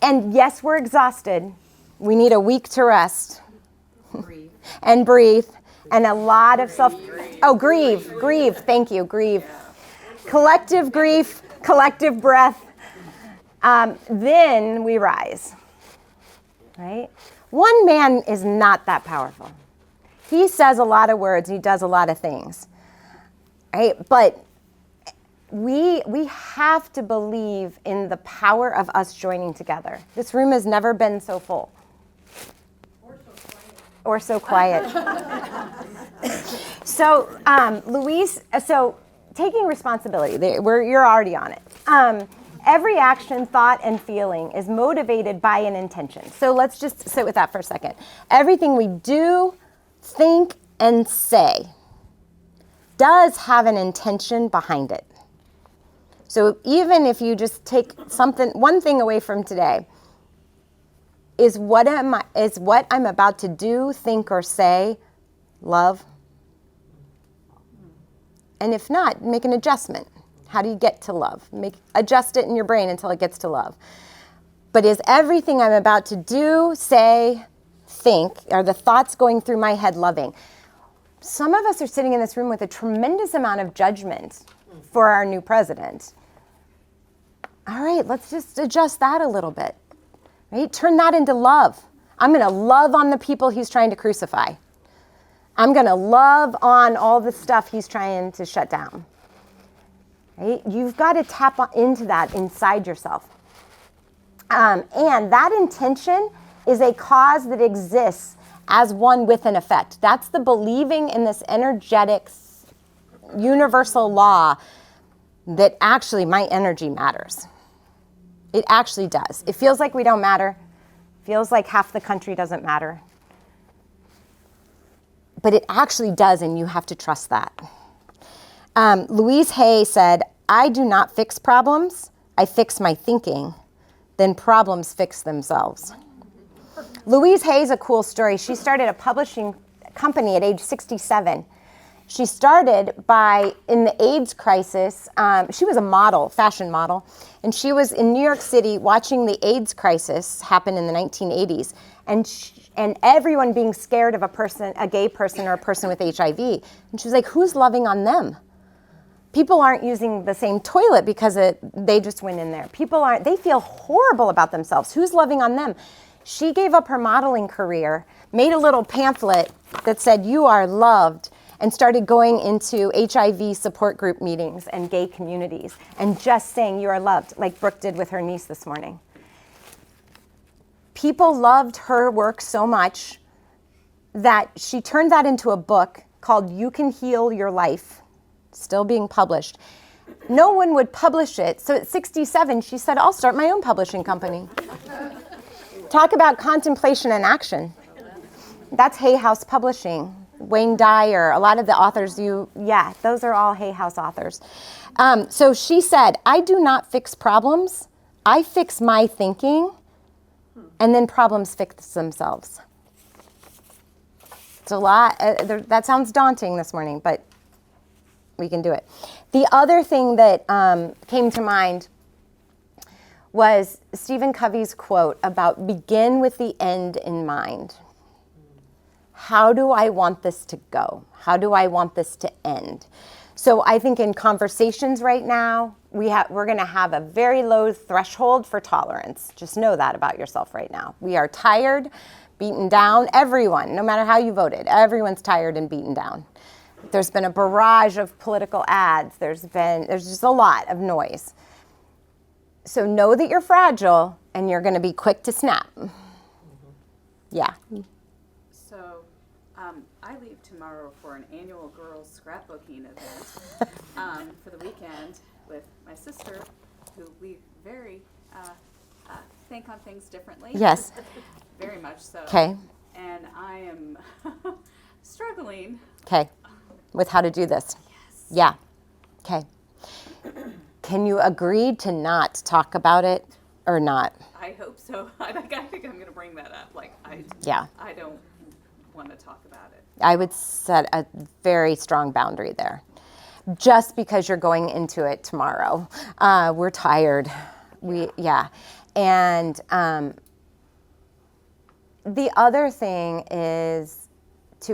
yes, we're exhausted. We need a week to rest. Breathe. And breathe. And a lot of grieve. Thank you, grieve. Collective grief, collective breath. Then we rise, right? One man is not that powerful. He says a lot of words, he does a lot of things, right? But we have to believe in the power of us joining together. This room has never been so full. Or so quiet. So, Louise, so taking responsibility, you're already on it. Every action, thought, and feeling is motivated by an intention. So let's just sit with that for a second. Everything we do, think, and say does have an intention behind it. So even if you just take one thing away from today, is what I'm about to do, think, or say love? And if not, make an adjustment. How do you get to love? Adjust it in your brain until it gets to love. But is everything I'm about to do, say, think, are the thoughts going through my head loving? Some of us are sitting in this room with a tremendous amount of judgment for our new president. All right, let's just adjust that a little bit. Right? Turn that into love. I'm going to love on the people he's trying to crucify. I'm going to love on all the stuff he's trying to shut down. Right? You've got to tap into that inside yourself. And that intention is a cause that exists as one with an effect. That's the believing in this energetic universal law that actually my energy matters. It actually does. It feels like we don't matter. Feels like half the country doesn't matter. But it actually does, and you have to trust that. Louise Hay said, "I do not fix problems. I fix my thinking. Then problems fix themselves." Louise Hay is a cool story. She started a publishing company at age 67. She started in the AIDS crisis, she was a model, fashion model, and she was in New York City watching the AIDS crisis happen in the 1980s, and everyone being scared of a gay person or a person with HIV. And she was like, who's loving on them? People aren't using the same toilet because they just went in there. They feel horrible about themselves. Who's loving on them? She gave up her modeling career, made a little pamphlet that said, "You are loved," and started going into HIV support group meetings and gay communities and just saying, "You are loved," like Brooke did with her niece this morning. People loved her work so much that she turned that into a book called "You Can Heal Your Life," still being published. No one would publish it, so at 67, she said, "I'll start my own publishing company." Talk about contemplation and action. That's Hay House Publishing. Wayne Dyer, a lot of the authors those are all Hay House authors. So she said, "I do not fix problems. I fix my thinking, and then problems fix themselves." It's a lot. That sounds daunting this morning, but we can do it. The other thing that came to mind was Stephen Covey's quote about begin with the end in mind. How do I want this to go? How do I want this to end? So I think in conversations right now, we're going to have a very low threshold for tolerance. Just know that about yourself right now. We are tired, beaten down. Everyone, no matter how you voted, everyone's tired and beaten down. There's been a barrage of political ads. There's just a lot of noise. So know that you're fragile and you're going to be quick to snap. Yeah. So I leave tomorrow for an annual girls scrapbooking event for the weekend with my sister, who we very think on things differently. Yes. Very much so. Okay. And I am struggling. Okay. With how to do this. Yes. Yeah. Okay. Can you agree to not talk about it or not? I hope so. I think I'm going to bring that up. Yeah. I don't want to talk about it. I would set a very strong boundary there. Just because you're going into it tomorrow. We're tired. And the other thing is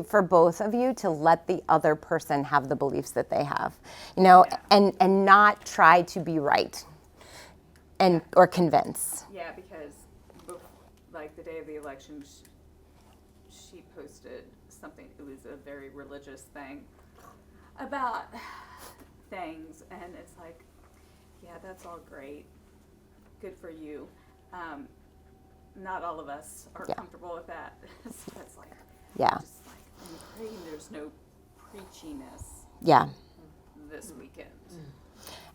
for both of you to let the other person have the beliefs that they have, and not try to be right or convince. Yeah, because the day of the election, she posted something. It was a very religious thing about things, and it's like, yeah, that's all great, good for you. Not all of us are comfortable with that. So it's like, just I'm praying there's no preachiness. Yeah. This weekend.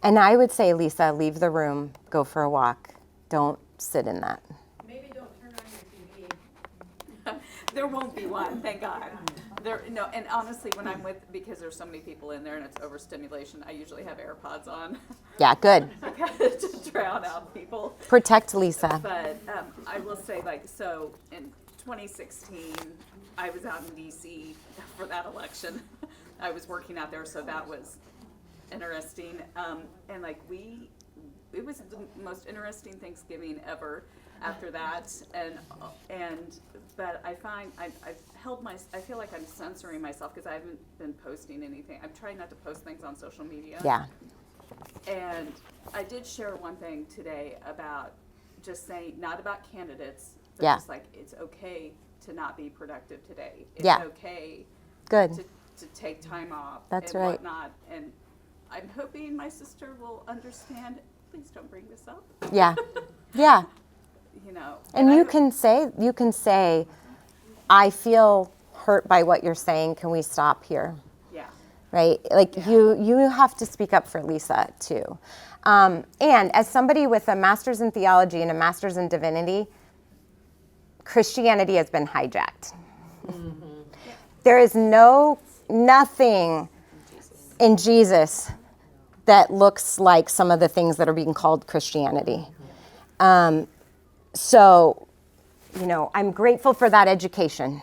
And I would say, Lisa, leave the room, go for a walk. Don't sit in that. Maybe don't turn on your TV. There won't be one, thank God. And honestly, because there's so many people in there and it's overstimulation, I usually have AirPods on. Yeah, good. To drown out people. Protect Lisa. But I will say, so in 2016, I was out in D.C. for that election. I was working out there, so that was interesting. And it was the most interesting Thanksgiving ever after that. But I find I feel like I'm censoring myself because I haven't been posting anything. I'm trying not to post things on social media. Yeah. And I did share one thing today about just saying, not about candidates, but just it's okay to not be productive today. It's okay Good. to take time off That's and right. whatnot. And I'm hoping my sister will understand. Please don't bring this up. Yeah. Yeah. you know. And I you would- can say, I feel hurt by what you're saying. Can we stop here? Yeah. Right? Like Yeah. you have to speak up for Lisa too. And as somebody with a master's in theology and a master's in divinity, Christianity has been hijacked. There is nothing in Jesus that looks like some of the things that are being called Christianity. So, you know, I'm grateful for that education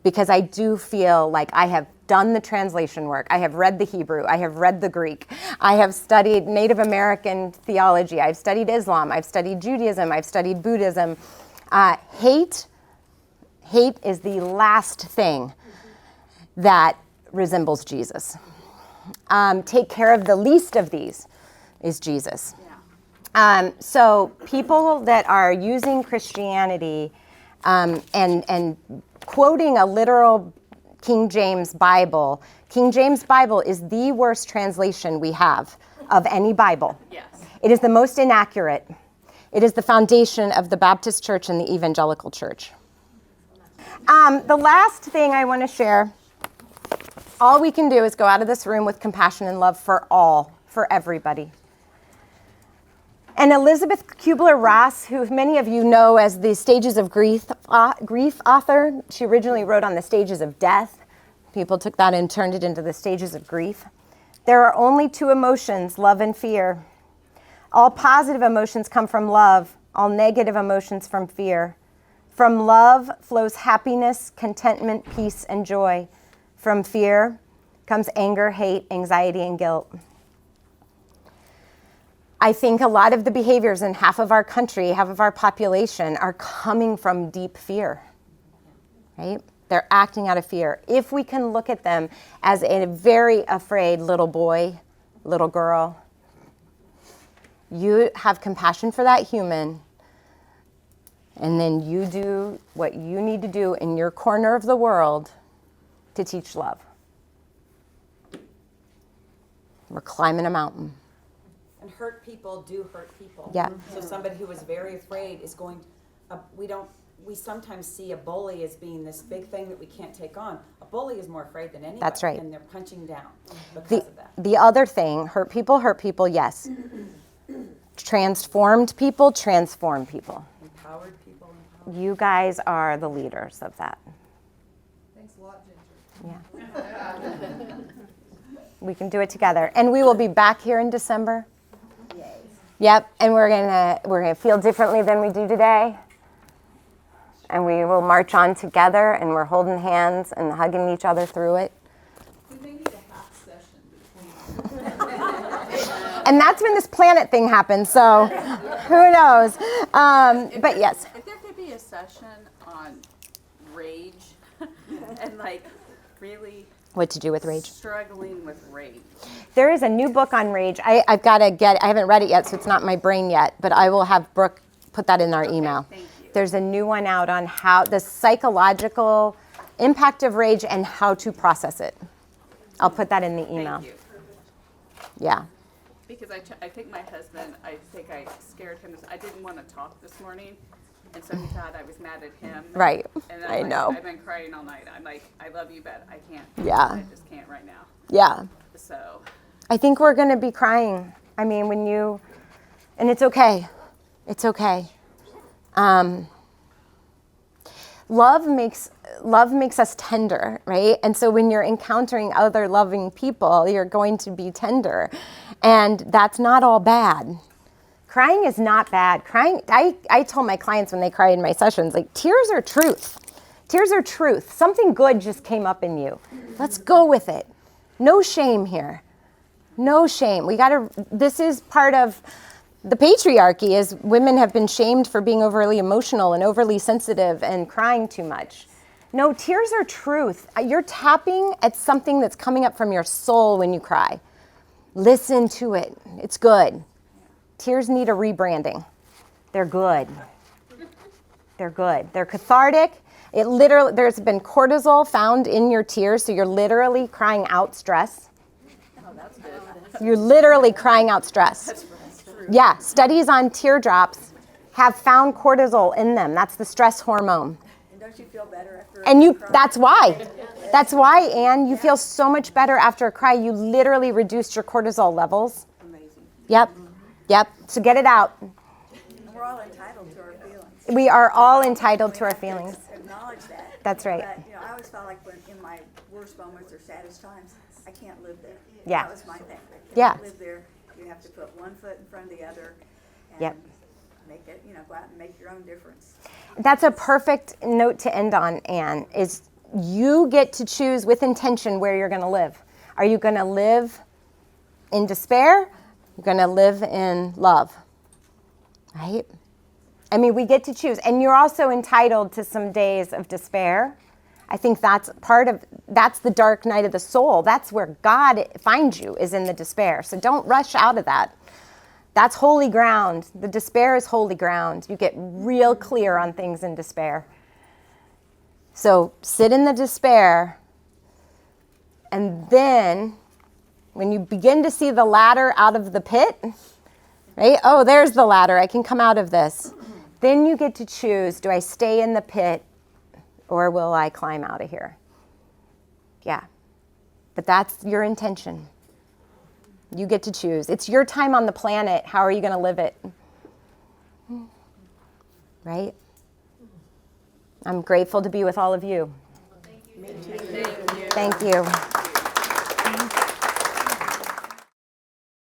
because I do feel like I have done the translation work. I have read the Hebrew. I have read the Greek. I have studied Native American theology. I've studied Islam. I've studied Judaism. I've studied Buddhism. Hate is the last thing that resembles Jesus. Take care of the least of these is Jesus. So people that are using Christianity and quoting a literal King James Bible is the worst translation we have of any Bible. Yes. It is the most inaccurate. It is the foundation of the Baptist Church and the Evangelical Church. The last thing I want to share, all we can do is go out of this room with compassion and love for everybody. And Elizabeth Kubler-Ross, who many of you know as the Stages of Grief author, she originally wrote on the stages of death. People took that and turned it into the stages of grief. There are only two emotions, love and fear. All positive emotions come from love, all negative emotions from fear. From love flows happiness, contentment, peace, and joy. From fear comes anger, hate, anxiety, and guilt. I think a lot of the behaviors in half of our country, half of our population, are coming from deep fear, right? They're acting out of fear. If we can look at them as a very afraid little boy, little girl, you have compassion for that human, and then you do what you need to do in your corner of the world to teach love. We're climbing a mountain. And hurt people do hurt people. Yeah. So somebody who is very afraid is going, we sometimes see a bully as being this big thing that we can't take on. A bully is more afraid than anybody. That's right. And they're punching down because of that. The other thing, hurt people, yes. Transformed people, transform people. Empowered people. You guys are the leaders of that. Thanks a lot, Ginger. Yeah. We can do it together. And we will be back here in December. Yep, and we're gonna feel differently than we do today. And we will march on together, and we're holding hands and hugging each other through it. We may need a half session between. And that's when this planet thing happens, so who knows? But yes. If there could be a session on rage and like really What to do with rage? struggling with rage. There is a new book on rage. I've got to get, I haven't read it yet, so it's not in my brain yet, but I will have Brooke put that in our email. Thank you. There's a new one out on how the psychological impact of rage and how to process it. I'll put that in the email. Thank you. Yeah. Because I think my husband, I think I scared him. I didn't want to talk this morning, and so he thought I was mad at him. Right. And I know. I've been crying all night. I'm like, I love you, but I can't. Yeah. I just can't right now. Yeah. So. I think we're going to be crying. I mean, and it's okay. It's okay. Love makes us tender, right? And so when you're encountering other loving people, you're going to be tender. And that's not all bad. Crying is not bad. Crying, I told my clients when they cry in my sessions, like, tears are truth. Tears are truth. Something good just came up in you. Let's go with it. No shame here. No shame. This is part of the patriarchy, is women have been shamed for being overly emotional and overly sensitive and crying too much. No, tears are truth. You're tapping at something that's coming up from your soul when you cry. Listen to it. It's good. Tears need a rebranding. They're good. They're good. They're cathartic. There's been cortisol found in your tears, so you're literally crying out stress. Oh, that's good. You're literally crying out stress. That's true. Yeah, studies on teardrops have found cortisol in them. That's the stress hormone. And don't you feel better after? And you, cry? that's why. That's why, Anne, you feel so much better after a cry. You literally reduced your cortisol levels. Amazing. Yep. Yep. So get it out. And we're all entitled to our feelings. We are all entitled to our feelings. Acknowledge that. That's right. But, you know, I always felt like when, in my worst moments or saddest times, I can't live there. Yeah. That was my thing. I Yeah. can't live there. You have to put one foot in front of the other and Yep. make it, you know, go out and make your own difference. That's a perfect note to end on, Anne, is you get to choose with intention where you're going to live. Are you going to live in despair? You're going to live in love, right? I mean, we get to choose. And you're also entitled to some days of despair. I think that's that's the dark night of the soul. That's where God finds you, is in the despair. So don't rush out of that. That's holy ground. The despair is holy ground. You get real clear on things in despair. So sit in the despair, and then when you begin to see the ladder out of the pit, right? Oh, there's the ladder. I can come out of this. Then you get to choose, do I stay in the pit or will I climb out of here? Yeah. But that's your intention. You get to choose. It's your time on the planet. How are you going to live it? Right? I'm grateful to be with all of you. Thank you. Thank you.